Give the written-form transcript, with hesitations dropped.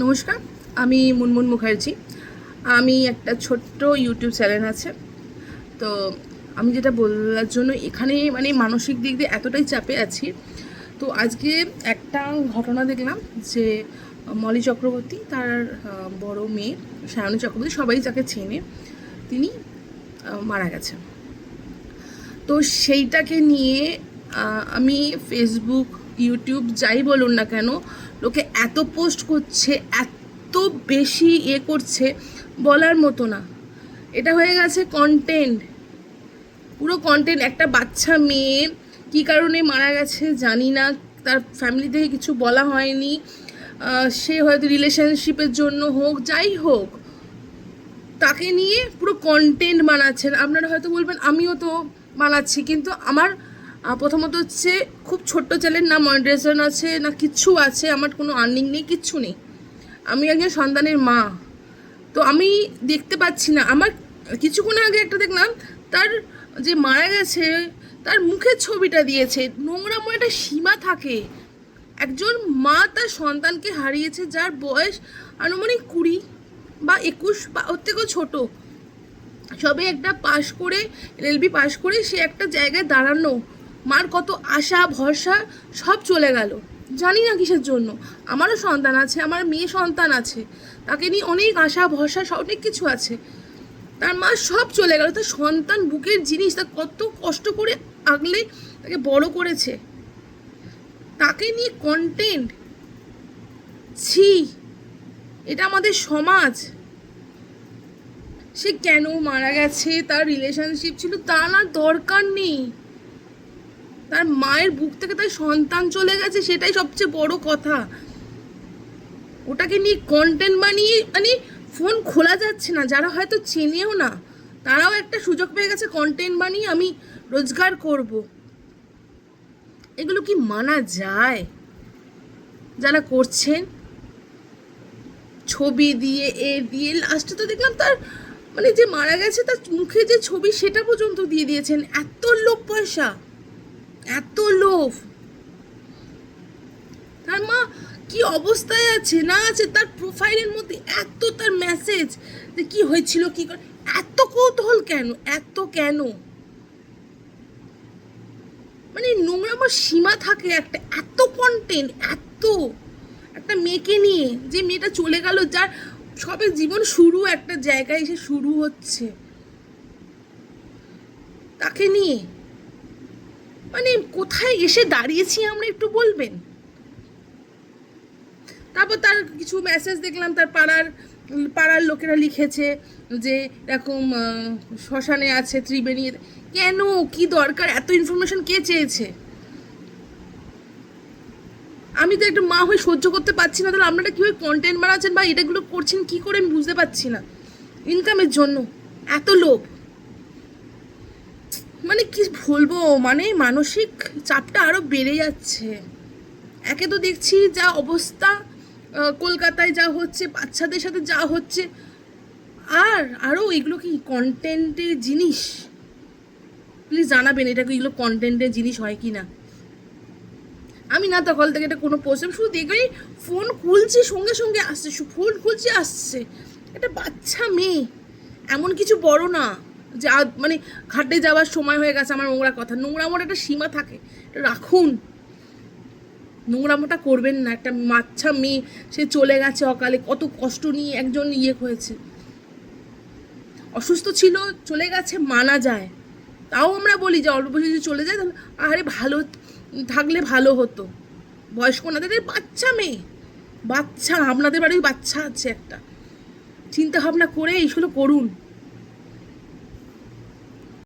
নমস্কার, আমি মুনমুন মুখার্জি। আমি একটা ছোট্ট ইউটিউব চ্যানেল আছে। তো আমি যেটা বলার জন্য এখানে মানসিক দিক দিয়ে এতটাই চাপে আছি। তো আজকে একটা ঘটনা দেখলাম যে মলি চক্রবর্তী তার বড় মেয়ে সায়নী চক্রবর্তী, সবাই যাকে চেনে, তিনি মারা গেছেন। তো সেইটাকে নিয়ে আমি ফেসবুক, ইউটিউব যাই বলুন না কেন, লোকে এত পোস্ট করছে, এত বেশি করছে, বলার মতো না। এটা হয়ে গেছে কন্টেন্ট, পুরো কন্টেন্ট। একটা বাচ্চা মেয়ে কী কারণে মারা গেছে জানি না, তার ফ্যামিলি থেকে কিছু বলা হয়নি। সে হয়তো রিলেশনশিপের জন্য হোক, যাই হোক, তাকে নিয়ে পুরো কন্টেন্ট বানাচ্ছেন। আপনারা হয়তো বলবেন আমিও তো বানাচ্ছি, কিন্তু আমার প্রথমত হচ্ছে খুব ছোট্ট চ্যানেল, না মনিটাইজেশন আছে না কিচ্ছু আছে, আমার কোনো আর্নিং নেই, কিচ্ছু নেই। আমি একজন সন্তানের মা, তো আমি দেখতে পাচ্ছি না। আমার কিছুক্ষণ আগে একটা দেখলাম, তার যে মারা গেছে তার মুখের ছবিটা দিয়েছে। নোংরামো একটা সীমা থাকে। একজন মা তার সন্তানকে হারিয়েছে, যার বয়স আনুমানিক 20 বা 21 বা ওর থেকেও ছোটো, সবে একটা পাশ করে LLB পাশ করে সে একটা জায়গায় দাঁড়ানো। মার কত আশা ভরসা সব চলে গেল, জানি না কিসের জন্য। আমারও সন্তান আছে, আমার মেয়ে সন্তান আছে, তাকে নিয়ে অনেক আশা ভরসা অনেক কিছু আছে। তার মা সব চলে গেল। তার সন্তান বুকের জিনিস, তা কত কষ্ট করে আগলে তাকে বড় করেছে, তাকে নিয়ে কন্টেন্ট। ছি, এটা আমাদের সমাজ। সে কেন মারা গেছে, তার রিলেশনশিপ ছিল তা না, দরকার নেই। তার মায়ের বুক থেকে তার সন্তান চলে গেছে, সেটাই সবচেয়ে বড় কথা। ওটাকে নিয়ে কন্টেন্ট বানিয়ে ফোন খোলা যাচ্ছে না। যারা হয়তো চেনেও না, তারাও একটা সুযোগ পেয়ে গেছে কন্টেন্ট বানিয়ে আমি রোজগার করব। এগুলো কি মানা যায়? যারা করছেন ছবি দিয়ে দিয়ে লাস্টে তো দেখলাম তার যে মারা গেছে তার মুখে যে ছবি সেটা পর্যন্ত দিয়ে দিয়েছেন। এত লোভ পয়সা, এত লোভ। তার মা কি অবস্থায় আছে না আছে, তার প্রোফাইলের মধ্যে এত তার মেসেজ যে কি হয়েছিল, কি করে, এত কৌতূহল কেন, এত কেন? নোংরামোর সীমা থাকে একটা। এত কন্টেন্ট, এত একটা মেয়েকে নিয়ে, যে মেয়েটা চলে গেল, যার সবে জীবন শুরু, একটা জায়গায় এসে শুরু হচ্ছে, তাকে নিয়ে কোথায় এসে দাঁড়িয়েছি আমরা, একটু বলবেন? তারপর তার কিছু মেসেজ দেখলাম, তার পাড়ার লোকেরা লিখেছে যে এরকম শ্মশানে আছে ত্রিবেণী। কেন, কি দরকার? এত ইনফরমেশন কে চেয়েছে? আমি তো একটা মা হয়ে সহ্য করতে পারছি না। তাহলে আপনারা কীভাবে কন্টেন্ট বানাচ্ছেন বা এটাগুলো করছেন কি করে, আমি বুঝতে পারছি না। ইনকামের জন্য এত লোভ, কি বলবো, মানসিক চাপটা আরও বেড়ে যাচ্ছে। একে তো দেখছি যা অবস্থা কলকাতায় যা হচ্ছে, বাচ্চাদের সাথে যা হচ্ছে, আরও এগুলো কি কন্টেন্টের জিনিস? প্লিজ জানাবেন এটা কি, এগুলো কন্টেন্টের জিনিস হয় কি না। আমি না তখন থেকে এটা কোনো পোস্ট, শুধু দেখবেই ফোন খুলছি, সঙ্গে সঙ্গে আসছে, ফোন খুলছি আসছে একটা বাচ্চা মেয়ে, এমন কিছু বড় না যে ঘাটে যাওয়ার সময় হয়ে গেছে আমার নোংরা কথা। নোংরামোর একটা সীমা থাকে, এটা রাখুন। নোংরামোটা করবেন না। একটা বাচ্চা মেয়ে, সে চলে গেছে অকালে, কত কষ্ট নিয়ে একজন হয়েছে, অসুস্থ ছিল, চলে গেছে, মানা যায়। তাও আমরা বলি যে অল্প বয়সে যদি চলে যায় তাহলে আরে ভালো থাকলে ভালো হতো। বয়স্ক না, তাদের বাচ্চা মেয়ে, বাচ্চা, আপনাদের বাড়ির বাচ্চা আছে একটা। চিন্তা ভাবনা করে এইগুলো করুন।